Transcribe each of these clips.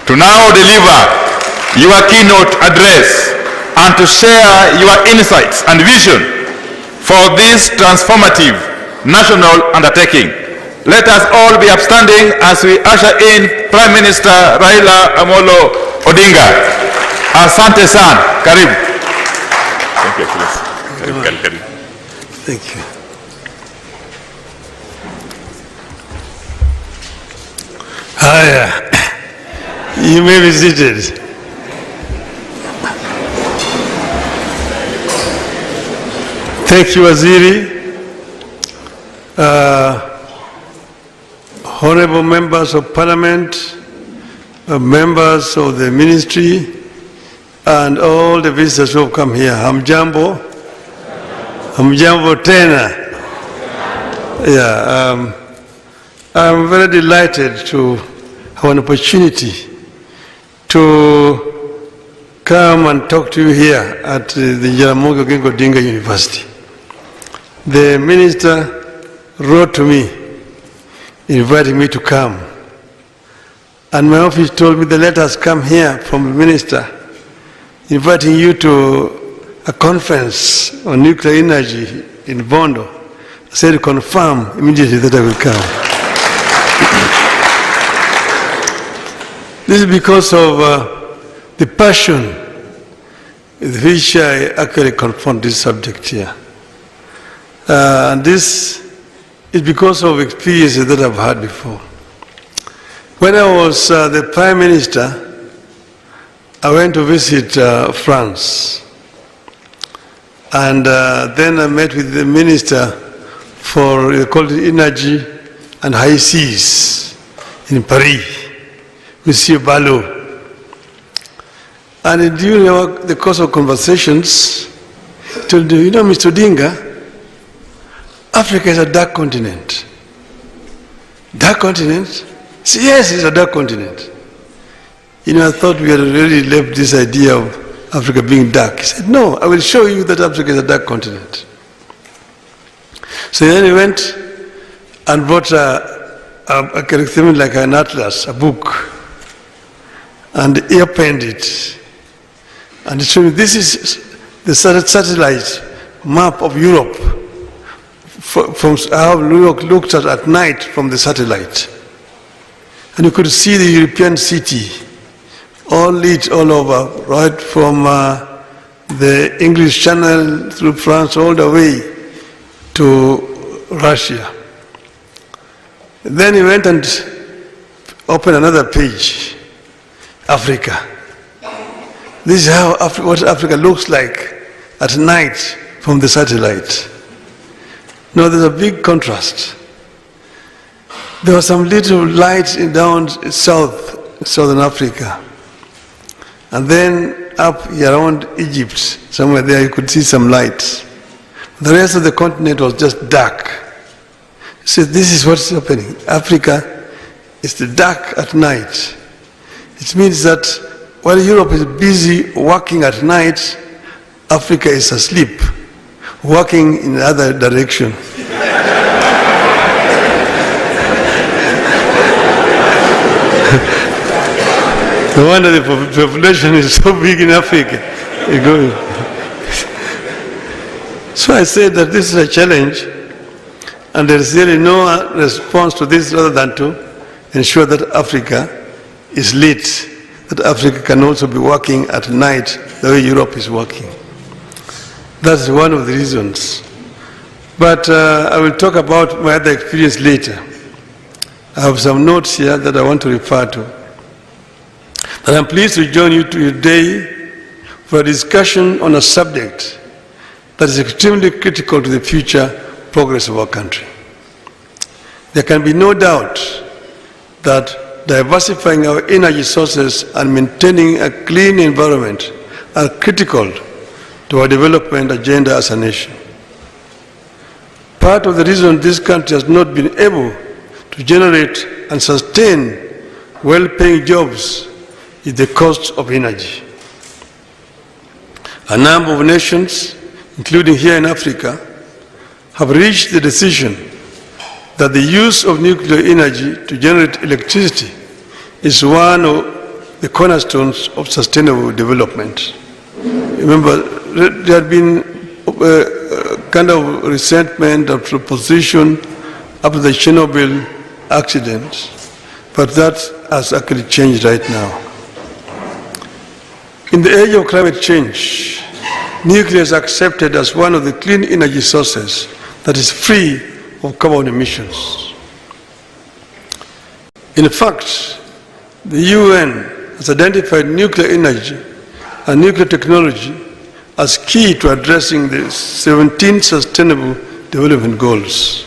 to now deliver your keynote address and to share your insights and vision for this transformative national undertaking. Let us all be upstanding as we usher in Prime Minister Raila Amolo Odinga. Asante sana. Karibu. Thank you, please. Karibu. Thank you. Hiya. You may be seated. Thank you, Waziri. Honorable members of Parliament, members of the Ministry, and all the visitors who have come here. Hamjambo. Hamjambo tena. Yeah, I'm very delighted to have an opportunity to come and talk to you here at the Jaramogi Oginga Odinga University. The minister wrote to me, inviting me to come. And my office told me the letters come here from the minister, inviting you to a conference on nuclear energy in Bondo. I said, confirm immediately that I will come. This is because of the passion with which I actually confront this subject here. And this is because of experiences that I've had before. When I was the Prime Minister, I went to visit France. And then I met with the Minister for called Energy and High Seas in Paris, Monsieur Ballot. And during the course of conversations, he told me, you know, Mr. Odinga, Africa is a dark continent. Dark continent? Said, yes, it's a dark continent. You know, I thought we had already left this idea of Africa being dark. He said, no, I will show you that Africa is a dark continent. So then he went and brought something like an atlas, a book, and he opened it. And he showed me, this is the satellite map of Europe, from how Europe looked at night from the satellite. And you could see the European city, all lit all over, right from the English Channel through France all the way to Russia. Then he went and opened another page, Africa. This is how what Africa looks like at night from the satellite. Now there's a big contrast. There was some little lights down southern Africa. And then up around Egypt, somewhere there you could see some lights. The rest of the continent was just dark. So this is what's happening. Africa is the dark at night. It means that while Europe is busy working at night, Africa is asleep, working in the other direction. No wonder the population is so big in Africa. So I said that this is a challenge, and there is really no response to this other than to ensure that Africa is lit, that Africa can also be working at night the way Europe is working. That's one of the reasons. But I will talk about my other experience later. I have some notes here that I want to refer to. But I'm pleased to join you today for a discussion on a subject that is extremely critical to the future progress of our country. There can be no doubt that diversifying our energy sources and maintaining a clean environment are critical to our development agenda as a nation. Part of the reason this country has not been able to generate and sustain well-paying jobs is the cost of energy. A number of nations, including here in Africa, have reached the decision that the use of nuclear energy to generate electricity is one of the cornerstones of sustainable development. Remember, there had been kind of resentment of opposition after the Chernobyl accident, but that has actually changed right now. In the age of climate change, nuclear is accepted as one of the clean energy sources that is free of carbon emissions. In fact, the UN has identified nuclear energy and nuclear technology as key to addressing the 17 Sustainable Development Goals.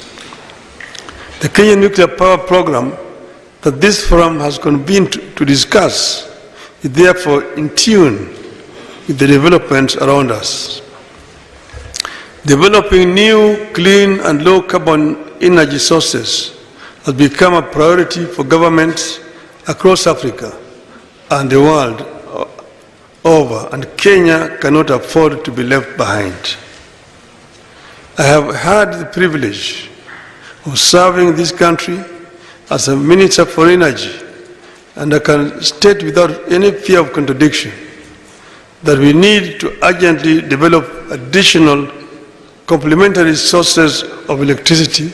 The Kenya Nuclear Power Program that this forum has convened to discuss is therefore in tune with the developments around us. Developing new, clean and low-carbon energy sources has become a priority for governments across Africa and the world over, and Kenya cannot afford to be left behind. I have had the privilege of serving this country as a Minister for Energy, and I can state without any fear of contradiction that we need to urgently develop additional complementary sources of electricity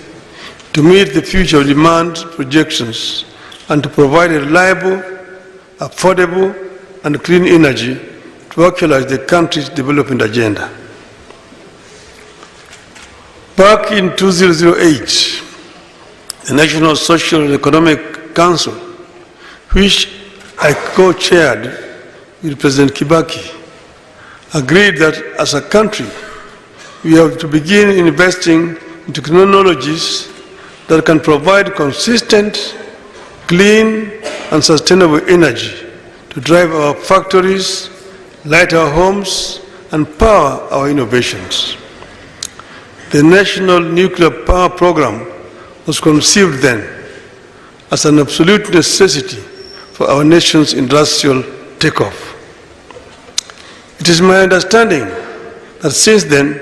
to meet the future demand projections and to provide a reliable, affordable, and clean energy to actualize the country's development agenda. Back in 2008, the National Social and Economic Council, which I co-chaired with President Kibaki, agreed that as a country, we have to begin investing in technologies that can provide consistent, clean, and sustainable energy to drive our factories, light our homes, and power our innovations. The National Nuclear Power Program was conceived then as an absolute necessity for our nation's industrial takeoff. It is my understanding that since then,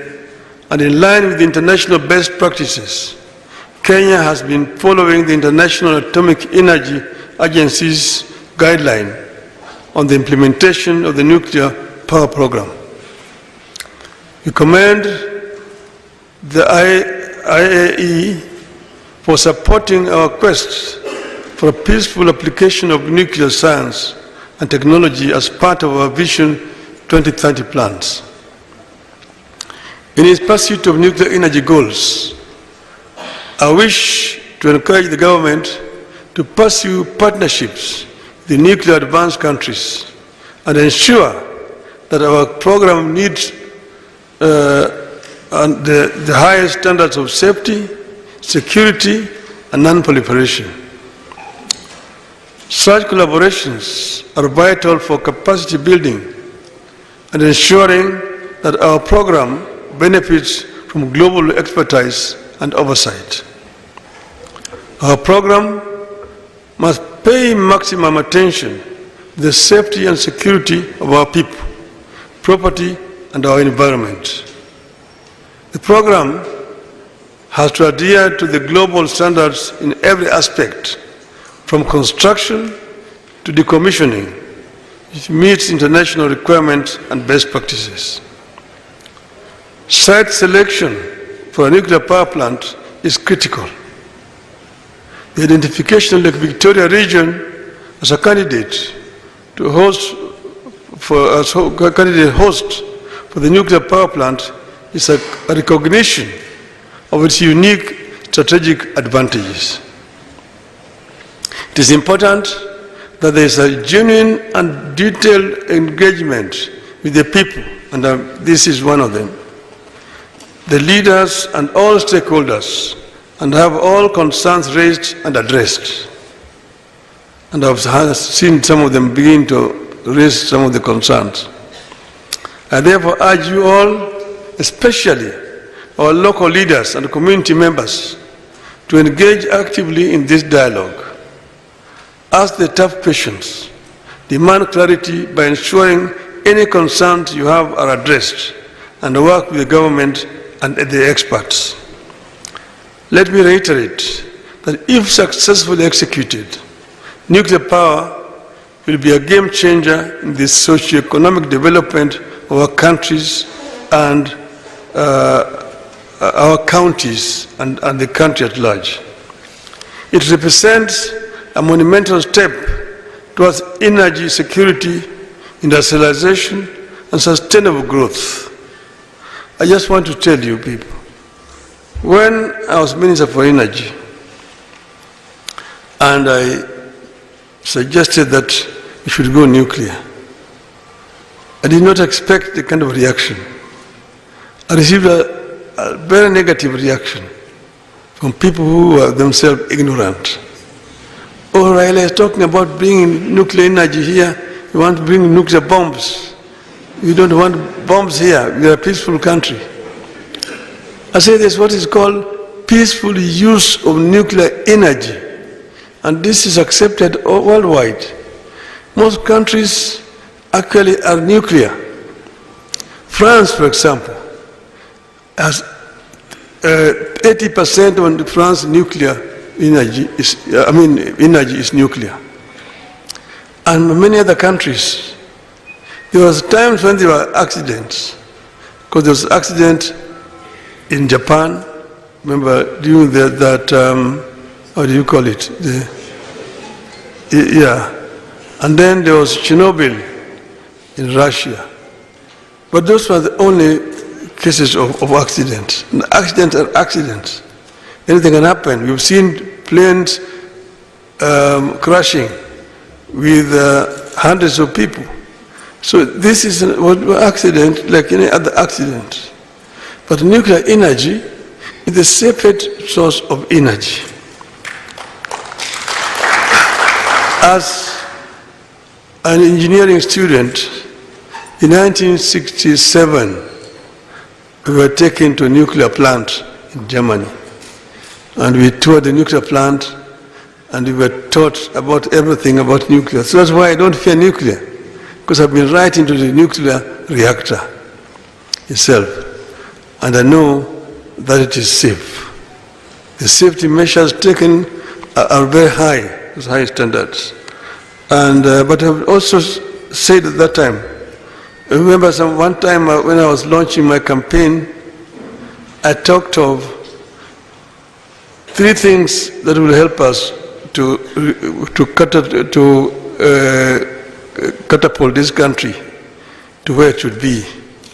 and in line with the international best practices, Kenya has been following the International Atomic Energy Agency's guideline on the implementation of the nuclear power program. We commend the IAEA for supporting our quest for a peaceful application of nuclear science and technology as part of our Vision 2030 plans. In its pursuit of nuclear energy goals, I wish to encourage the government to pursue partnerships with the nuclear advanced countries and ensure that our program meets the highest standards of safety, security, and non-proliferation. Such collaborations are vital for capacity building and ensuring that our program benefits from global expertise and oversight. Our program must pay maximum attention to the safety and security of our people, property, and our environment. The program has to adhere to the global standards in every aspect, from construction to decommissioning. It meets international requirements and best practices. Site selection for a nuclear power plant is critical. The identification of Lake Victoria region as a candidate to host for the nuclear power plant is a recognition of its unique strategic advantages. It is important that there is a genuine and detailed engagement with the people, and this is one of them, the leaders and all stakeholders, and have all concerns raised and addressed. And I've seen some of them begin to raise some of the concerns. I therefore urge you all, especially our local leaders and community members, to engage actively in this dialogue. Ask the tough questions, demand clarity by ensuring any concerns you have are addressed, and work with the government and the experts. Let me reiterate that if successfully executed, nuclear power will be a game changer in the socio-economic development of our countries and our counties and the country at large. It represents a monumental step towards energy security, industrialization, and sustainable growth. I just want to tell you people, when I was Minister for Energy, and I suggested that we should go nuclear, I did not expect the kind of reaction. I received a very negative reaction from people who were themselves ignorant. Oh, Raila is talking about bringing nuclear energy here. You want to bring nuclear bombs. You don't want bombs here. We are a peaceful country. I say this is what is called peaceful use of nuclear energy. And this is accepted worldwide. Most countries actually are nuclear. France, for example, has 80% of France nuclear energy is nuclear. And many other countries, there was times when there were accidents, because there was an accident in Japan. Remember during how do you call it? And then there was Chernobyl in Russia. But those were the only cases of accidents. And accidents are accidents. Anything can happen. We've seen planes crashing with hundreds of people. So this is an accident like any other accident. But nuclear energy is the safest source of energy. As an engineering student, in 1967, we were taken to a nuclear plant in Germany. And we toured the nuclear plant, and we were taught about everything about nuclear. So that's why I don't fear nuclear, because I've been right into the nuclear reactor itself. And I know that it is safe. The safety measures taken are very high, high standards. And, but I've also said at that time, I remember one time when I was launching my campaign, I talked of 3 things that will help us to catapult this country to where it should be.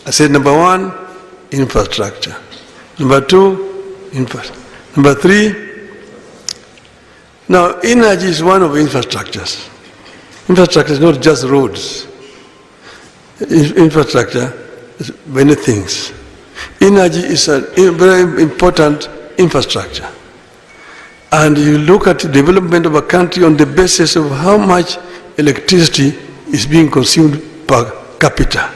I said, number 1, infrastructure. Number 2, infrastructure. Number 3, now energy is one of infrastructures. Infrastructure is not just roads. Infrastructure is many things. Energy is a very important infrastructure. And you look at the development of a country on the basis of how much electricity is being consumed per capita.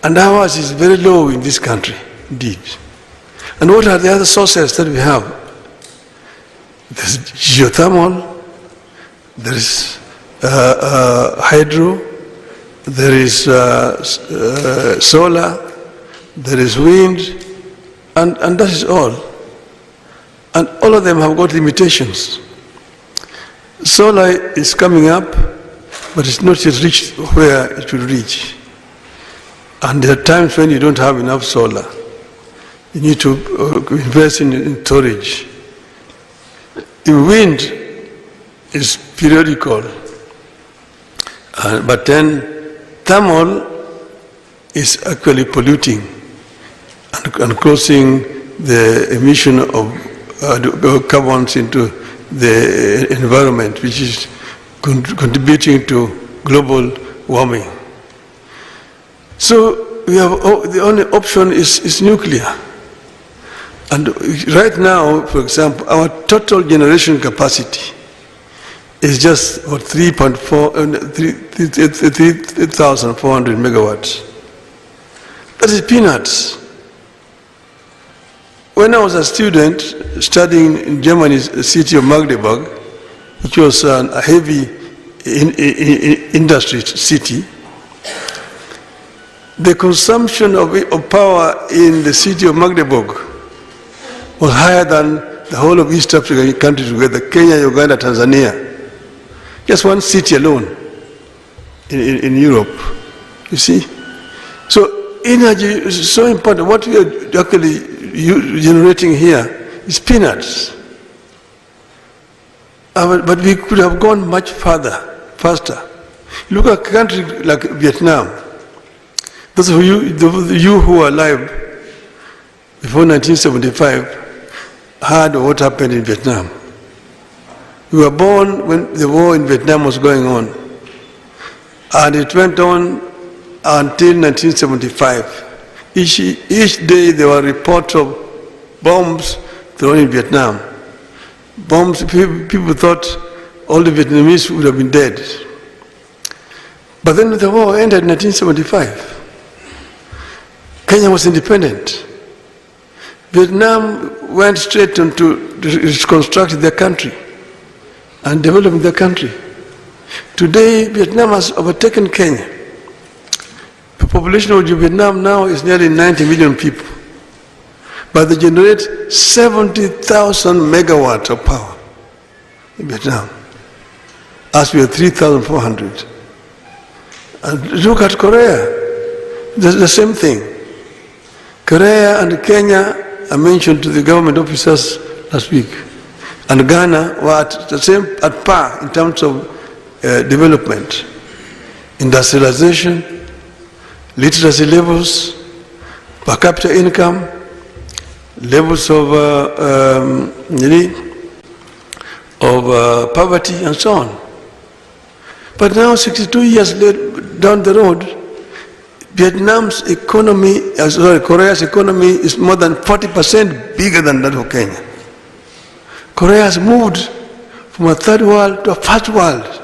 And ours is very low in this country, indeed. And what are the other sources that we have? There's geothermal, there is hydro, there is solar, there is wind, and that is all. And all of them have got limitations. Solar is coming up, but it's not yet reached where it should reach. And there are times when you don't have enough solar. You need to invest in storage. The wind is periodical, but then thermal is actually polluting and causing the emission of carbons into the environment, which is contributing to global warming. So we have the only option is nuclear. And right now, for example, our total generation capacity is just about 3,400 megawatts. That is peanuts. When I was a student studying in Germany's city of Magdeburg, which was a heavy industry city, the consumption of power in the city of Magdeburg was higher than the whole of East African countries together, Kenya, Uganda, Tanzania. Just one city alone in Europe, you see. So energy is so important. What we are actually generating here is peanuts. But we could have gone much further, faster. Look at a country like Vietnam. Those of you who are alive before 1975 heard what happened in Vietnam. We were born when the war in Vietnam was going on. And it went on until 1975. Each day there were reports of bombs thrown in Vietnam. Bombs, people thought all the Vietnamese would have been dead. But then the war ended in 1975. Kenya was independent. Vietnam went straight into reconstructing their country and developing their country. Today, Vietnam has overtaken Kenya. The population of Vietnam now is nearly 90 million people. But they generate 70,000 megawatts of power in Vietnam, as we are 3,400. And look at Korea, the same thing. Korea and Kenya are mentioned to the government officers last week. And Ghana were at par in terms of development, industrialization, literacy levels, per capita income, levels of poverty, and so on. But now, 62 years down the road, Vietnam's economy, Korea's economy is more than 40% bigger than that of Kenya. Korea has moved from a third world to a first world.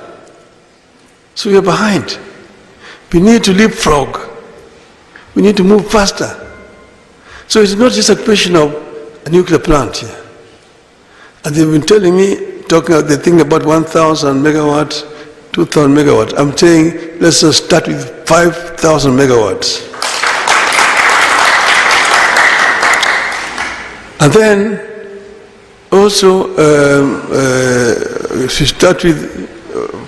So we are behind. We need to leapfrog. We need to move faster. So it's not just a question of a nuclear plant here. And they've been telling me, they think about 1,000 megawatts, 2,000 megawatts. I'm saying, let's just start with 5,000 megawatts. And then, also, if you start with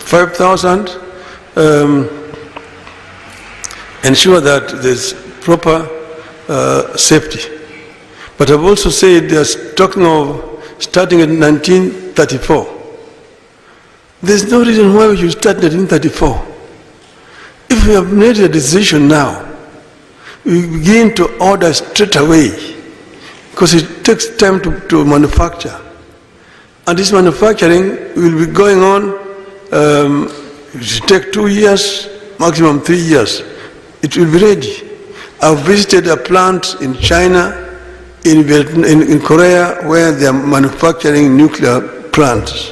5,000, ensure that there's proper safety. But I've also said they're talking of starting in 1934. There's no reason why we should start in 1934. If we have made a decision now, we begin to order straight away, because it takes time to manufacture. And this manufacturing will be going on, it should take 2 years, maximum 3 years. It will be ready. I've visited a plant in China, in Korea, where they are manufacturing nuclear plants.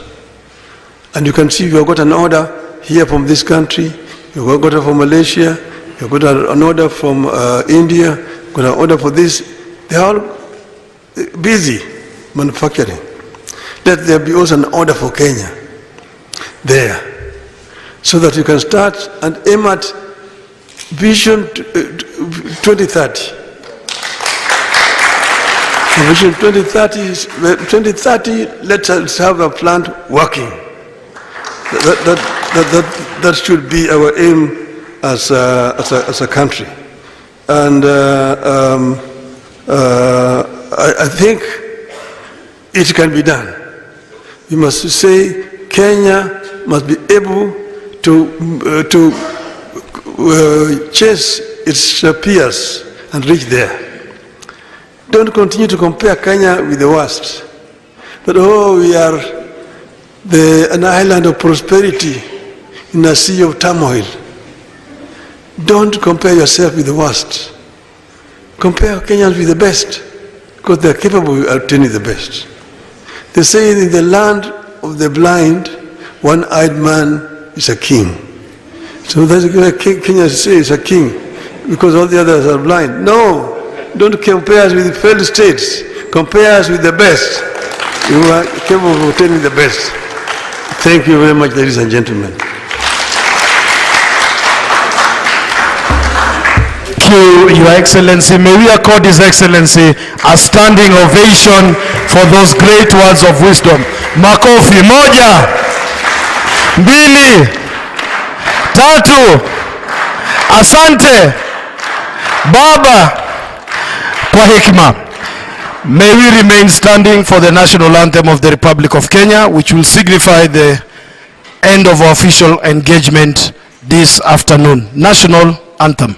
And you can see we have got an order here from this country, you have got an order from Malaysia, you have got an order from India, got an order for this. They are all busy manufacturing. Let there be also an order for Kenya there, so that you can start and aim at Vision 2030. Vision 2030, let us have a plant working. That should be our aim as a country. And I think it can be done. We must say Kenya must be able to chase its peers and reach there. Don't continue to compare Kenya with the worst. That, oh, we are an island of prosperity in a sea of turmoil. Don't compare yourself with the worst. Compare Kenyans with the best, because they are capable of attaining the best. They say in the land of the blind, one-eyed man is a king. So that's why Kenya says a king, because all the others are blind. No, don't compare us with failed states. Compare us with the best. You are capable of attaining the best. Thank you very much, ladies and gentlemen. Thank you, Your Excellency. May we accord His Excellency a standing ovation for those great words of wisdom. Makofi moja. mbili, tatu. Asante Baba kwa hekima. May we remain standing for the national anthem of the Republic of Kenya, which will signify the end of our official engagement this afternoon. National anthem.